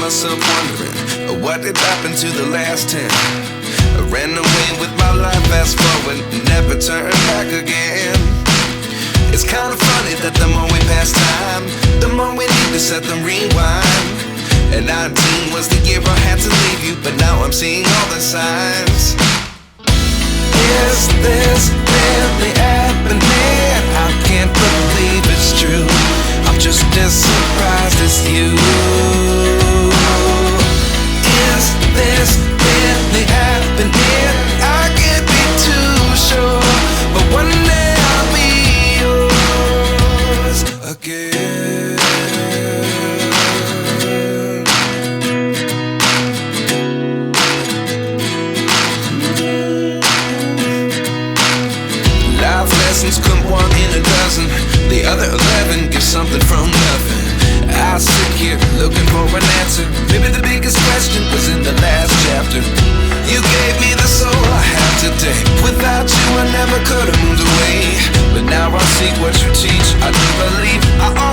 myself wondering, what did happen to the last 10? I ran away with my life, fast forward, never turn back again. It's kind of funny that the more we pass time, the more we need to set the rewind. And 19 was the year I had to leave you, but now I'm seeing all the signs. Is this really happening? I can't believe it's true. I'm just as surprised as you. Is this really happening? I can't be too sure, but one day I'll be yours again. Life lessons come one in a dozen. The other 11 give something from nothing. I sit here looking for an answer. Maybe the biggest question was in the last chapter. You gave me the soul I have today. Without you I never could have moved away. But now I see what you teach. I do believe I always